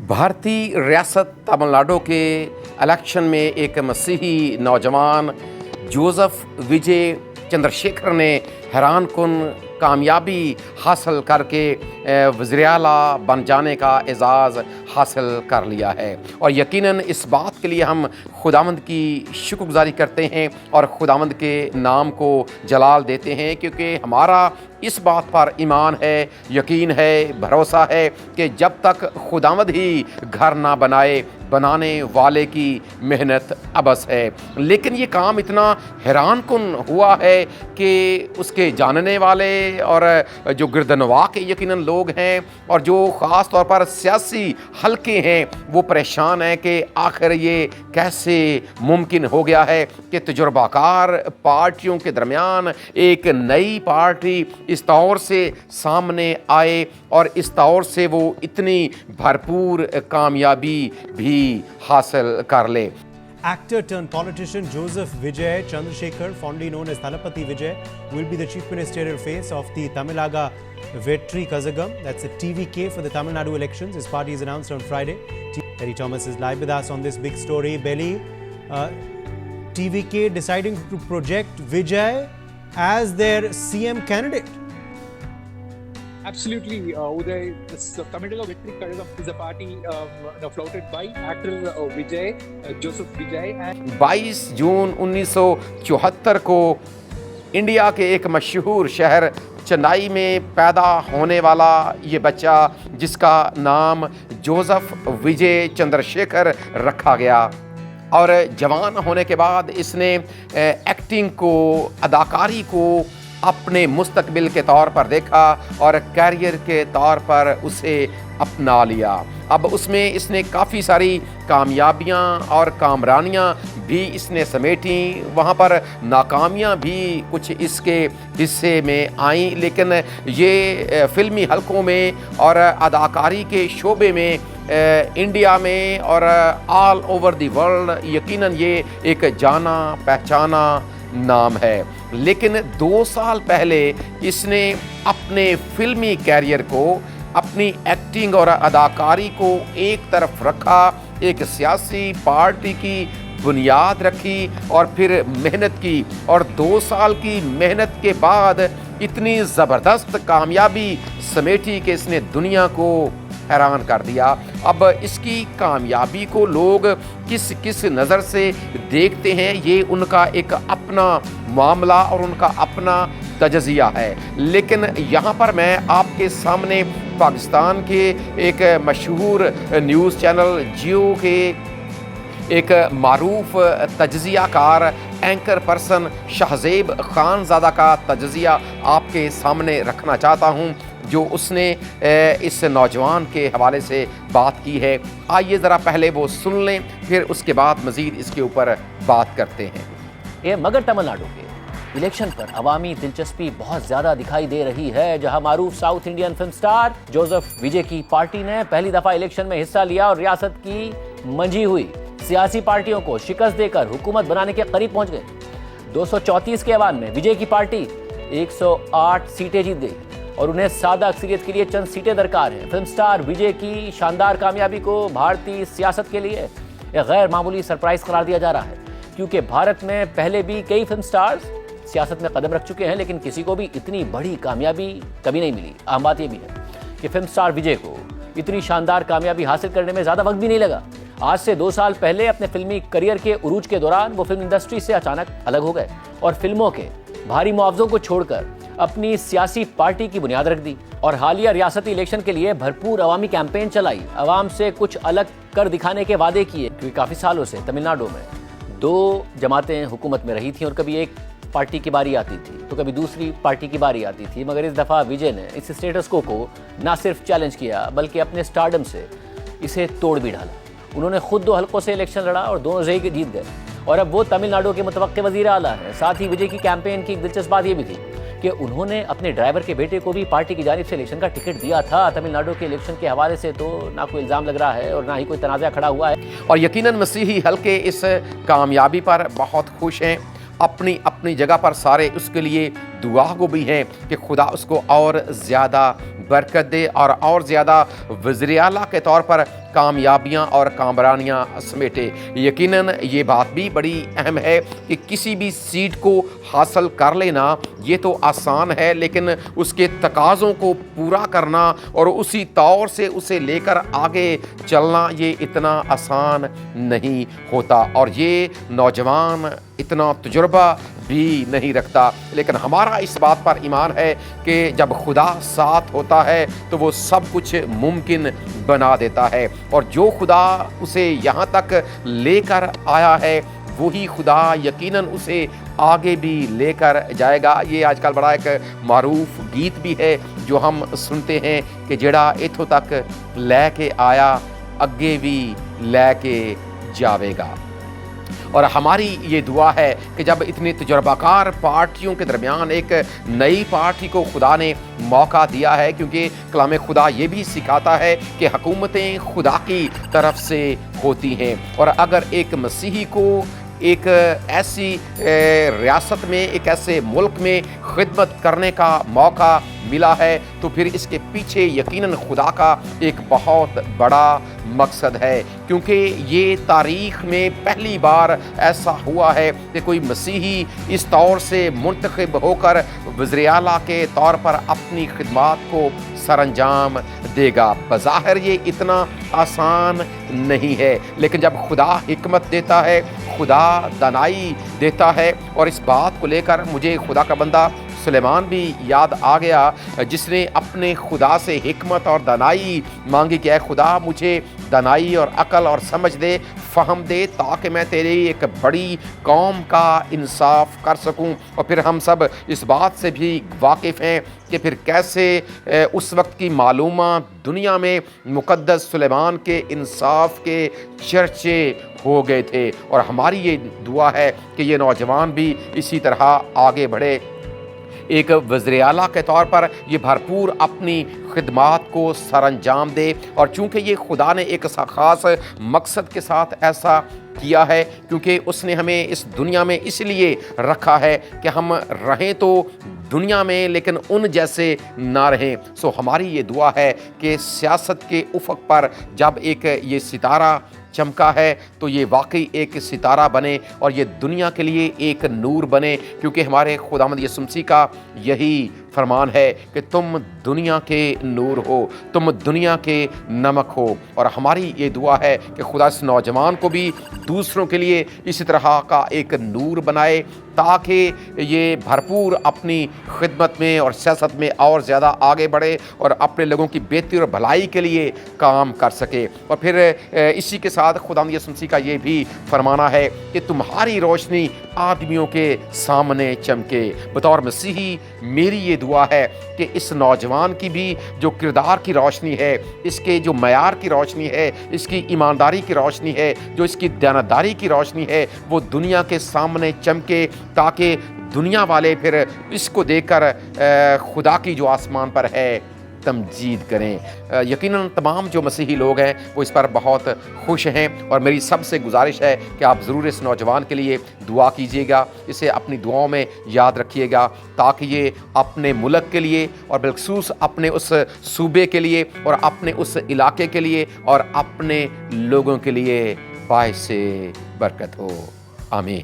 भारतीय रियासत तमिलनाडु के इलेक्शन में एक मसीही नौजवान जोसेफ विजय चंद्रशेखर ने हैरानकुन कामयाबी हासिल करके वज़ीर आला बन जाने का एज़ाज़ हासिल कर लिया है। और यकीनन इस बात के लिए हम खुदावंद की शुक्रगुज़ारी करते हैं और खुदावंद के नाम को जलाल देते हैं, क्योंकि हमारा इस बात पर ईमान है, यकीन है, भरोसा है कि जब तक खुदावंद ही घर ना बनाए, बनाने वाले की मेहनत अबस है। लेकिन ये काम इतना हैरानकुन हुआ है कि उसके जानने वाले और जो गिरदनवा के यकीनन लोग हैं और जो ख़ास तौर पर सियासी हलके हैं वो परेशान हैं कि आखिर ये कैसे मुमकिन हो गया है कि तजुर्बाकार पार्टियों के दरमियान एक नई पार्टी इस तौर से सामने आए और इस तौर से वो इतनी भरपूर कामयाबी भी हासिल कर ले। Actor turned politician Joseph Vijay Chandrasekhar, fondly known as Thalapathy Vijay, will be the chief ministerial face of the Tamilaga Vetri Kazhagam. That's a TVK for the Tamil Nadu elections. His party is announced on Friday. Terry Thomas is live with us on this big story. Belly, TVK deciding to project Vijay as their CM candidate. Absolutely, Uday. This Tamilaga Vetri Kazhagam is a party floated by actor Vijay, Joseph Vijay. And 22 जून 1974 को India के एक मशहूर शहर चेन्नई में पैदा होने वाला ये बच्चा, जिसका नाम जोसेफ विजय चंद्रशेखर रखा गया, और जवान होने के बाद इसने एक्टिंग को, अदाकारी को अपने मुस्तकबिल के तौर पर देखा और कैरियर के तौर पर उसे अपना लिया। अब उसमें इसने काफ़ी सारी कामयाबियां और कामरानियां भी इसने समेटी, वहाँ पर नाकामियां भी कुछ इसके हिस्से में आईं, लेकिन ये फिल्मी हलकों में और अदाकारी के शोबे में इंडिया में और ऑल ओवर द वर्ल्ड यकीनन ये एक जाना पहचाना नाम है। लेकिन 2 साल पहले इसने अपने फिल्मी कैरियर को, अपनी एक्टिंग और अदाकारी को एक तरफ रखा, एक सियासी पार्टी की बुनियाद रखी और फिर मेहनत की, और 2 साल की मेहनत के बाद इतनी ज़बरदस्त कामयाबी समेटी कि इसने दुनिया को हैरान कर दिया। अब इसकी कामयाबी को लोग किस किस नज़र से देखते हैं, ये उनका एक अपना मामला और उनका अपना तजज़िया है। लेकिन यहाँ पर मैं आपके सामने पाकिस्तान के एक मशहूर न्यूज़ चैनल जियो के एक मारूफ तजज़ियाकार एंकर पर्सन शाहज़ेब खानज़ादा का तजज़िया आपके सामने रखना चाहता हूँ, जो उसने इस नौजवान के हवाले से बात की है। आइए ज़रा पहले वो सुन लें, फिर उसके बाद मज़ीद इसके ऊपर बात करते हैं। ये मगर तमिलनाडु के इलेक्शन पर अवामी दिलचस्पी बहुत ज़्यादा दिखाई दे रही है, जहां मारूफ South Indian film star Joseph Vijay की पार्टी ने पहली दफ़ा इलेक्शन में हिस्सा लिया और रियासत की मंझी हुई सियासी पार्टियों को शिकस्त देकर हुकूमत बनाने के करीब पहुंच गए। 234 के अवान में विजय की पार्टी 108 सीटें जीत गई और उन्हें सादा अक्सरियत के लिए चंद सीटें दरकार हैं। फिल्म स्टार विजय की शानदार कामयाबी को भारतीय सियासत के लिए एक गैर मामूली सरप्राइज करार दिया जा रहा है, क्योंकि भारत में पहले भी कई फिल्म स्टार्स सियासत में कदम रख चुके हैं, लेकिन किसी को भी इतनी बड़ी कामयाबी कभी नहीं मिली। अहम बात यह भी है कि फिल्म स्टार विजय को इतनी शानदार कामयाबी हासिल करने में ज़्यादा वक्त भी नहीं लगा। आज से 2 साल पहले अपने फिल्मी करियर के उरूज के दौरान वो फिल्म इंडस्ट्री से अचानक अलग हो गए और फिल्मों के भारी मुआवजों को छोड़कर अपनी सियासी पार्टी की बुनियाद रख दी और हालिया रियासती इलेक्शन के लिए भरपूर अवामी कैंपेन चलाई, अवाम से कुछ अलग कर दिखाने के वादे किए। क्योंकि काफ़ी सालों से तमिलनाडु में 2 जमातें हुकूमत में रही थी और कभी एक पार्टी की बारी आती थी तो कभी दूसरी पार्टी की बारी आती थी, मगर इस दफ़ा विजय ने इस स्टेटस को ना सिर्फ चैलेंज किया बल्कि अपने स्टारडम से इसे तोड़ भी डाला। उन्होंने खुद 2 हलकों से इलेक्शन लड़ा और दोनों जगह जीत गए और अब वो तमिलनाडु के मुतवक्के वज़ीर आला हैं। साथ ही विजय की कैंपेन की एक दिलचस्प बात ये भी थी कि उन्होंने अपने ड्राइवर के बेटे को भी पार्टी की जानिब से इलेक्शन का टिकट दिया था। तमिलनाडु के इलेक्शन के हवाले से तो ना कोई इल्ज़ाम लग रहा है और ना ही कोई तनाज़ा खड़ा हुआ है, और यकीनन मसीही हलके इस कामयाबी पर बहुत खुश हैं। अपनी اپنی جگہ پر سارے اس کے لیے دعا گو بھی ہیں کہ خدا اس کو اور زیادہ برکت دے اور زیادہ وزیر اعلیٰ کے طور پر کامیابیاں اور کامرانیاں سمیٹے۔ یقیناً یہ بات بھی بڑی اہم ہے کہ کسی بھی سیٹ کو حاصل کر لینا یہ تو آسان ہے، لیکن اس کے تقاضوں کو پورا کرنا اور اسی طور سے اسے لے کر آگے چلنا یہ اتنا آسان نہیں ہوتا، اور یہ نوجوان اتنا تجربہ بھی نہیں رکھتا۔ لیکن ہمارا اس بات پر ایمان ہے کہ جب خدا ساتھ ہوتا ہے تو وہ سب کچھ ممکن بنا دیتا ہے، اور جو خدا اسے یہاں تک لے کر آیا ہے وہی خدا یقیناً اسے آگے بھی لے کر جائے گا۔ یہ آج کل بڑا ایک معروف گیت بھی ہے جو ہم سنتے ہیں کہ جڑا ایتھوں تک لے کے آیا اگے بھی لے کے جاوے گا۔ اور ہماری یہ دعا ہے کہ جب اتنے تجربہ کار پارٹیوں کے درمیان ایک نئی پارٹی کو خدا نے موقع دیا ہے، کیونکہ کلام خدا یہ بھی سکھاتا ہے کہ حکومتیں خدا کی طرف سے ہوتی ہیں، اور اگر ایک مسیحی کو ایک ایسی ریاست میں، ایک ایسے ملک میں خدمت کرنے کا موقع ملا ہے تو پھر اس کے پیچھے یقیناً خدا کا ایک بہت بڑا مقصد ہے، کیونکہ یہ تاریخ میں پہلی بار ایسا ہوا ہے کہ کوئی مسیحی اس طور سے منتخب ہو کر وزیر اعلیٰ کے طور پر اپنی خدمات کو سر انجام دے گا۔ بظاہر یہ اتنا آسان نہیں ہے، لیکن جب خدا حکمت دیتا ہے، خدا دانائی دیتا ہے، اور اس بات کو لے کر مجھے خدا کا بندہ سلیمان بھی یاد آ گیا جس نے اپنے خدا سے حکمت اور دانائی مانگی کہ اے خدا مجھے دانائی اور عقل اور سمجھ دے، فہم دے، تاکہ میں تیری ایک بڑی قوم کا انصاف کر سکوں۔ اور پھر ہم سب اس بات سے بھی واقف ہیں کہ پھر کیسے اس وقت کی معلومات دنیا میں مقدس سلیمان کے انصاف کے چرچے ہو گئے تھے، اور ہماری یہ دعا ہے کہ یہ نوجوان بھی اسی طرح آگے بڑھے، ایک وزیر اعلیٰ کے طور پر یہ بھرپور اپنی خدمات کو سر انجام دے، اور چونکہ یہ خدا نے ایک خاص مقصد کے ساتھ ایسا کیا ہے، کیونکہ اس نے ہمیں اس دنیا میں اس لیے رکھا ہے کہ ہم رہیں تو دنیا میں لیکن ان جیسے نہ رہیں۔ سو ہماری یہ دعا ہے کہ سیاست کے افق پر جب ایک یہ ستارہ چمکا ہے تو یہ واقعی ایک ستارہ بنے اور یہ دنیا کے لیے ایک نور بنے، کیونکہ ہمارے خداوند یسوع مسیح کا یہی فرمان ہے کہ تم دنیا کے نور ہو، تم دنیا کے نمک ہو۔ اور ہماری یہ دعا ہے کہ خدا اس نوجوان کو بھی دوسروں کے لیے اسی طرح کا ایک نور بنائے، تاکہ یہ بھرپور اپنی خدمت میں اور سیاست میں اور زیادہ آگے بڑھے اور اپنے لوگوں کی بہتری اور بھلائی کے لیے کام کر سکے۔ اور پھر اسی کے ساتھ خداوند یسوع مسیح کا یہ بھی فرمانا ہے کہ تمہاری روشنی آدمیوں کے سامنے چمکے۔ بطور مسیحی میری یہ دعا ہے کہ اس نوجوان کی بھی جو کردار کی روشنی ہے، اس کے جو معیار کی روشنی ہے، اس کی ایمانداری کی روشنی ہے، جو اس کی دیانتداری کی روشنی ہے، وہ دنیا کے سامنے چمکے، تاکہ دنیا والے پھر اس کو دیکھ کر خدا کی جو آسمان پر ہے تمجید کریں۔ یقیناً تمام جو مسیحی لوگ ہیں وہ اس پر بہت خوش ہیں، اور میری سب سے گزارش ہے کہ آپ ضرور اس نوجوان کے لیے دعا کیجیے گا، اسے اپنی دعاؤں میں یاد رکھیے گا، تاکہ یہ اپنے ملک کے لیے اور بالخصوص اپنے اس صوبے کے لیے اور اپنے اس علاقے کے لیے اور اپنے لوگوں کے لیے باعث برکت ہو۔ آمین۔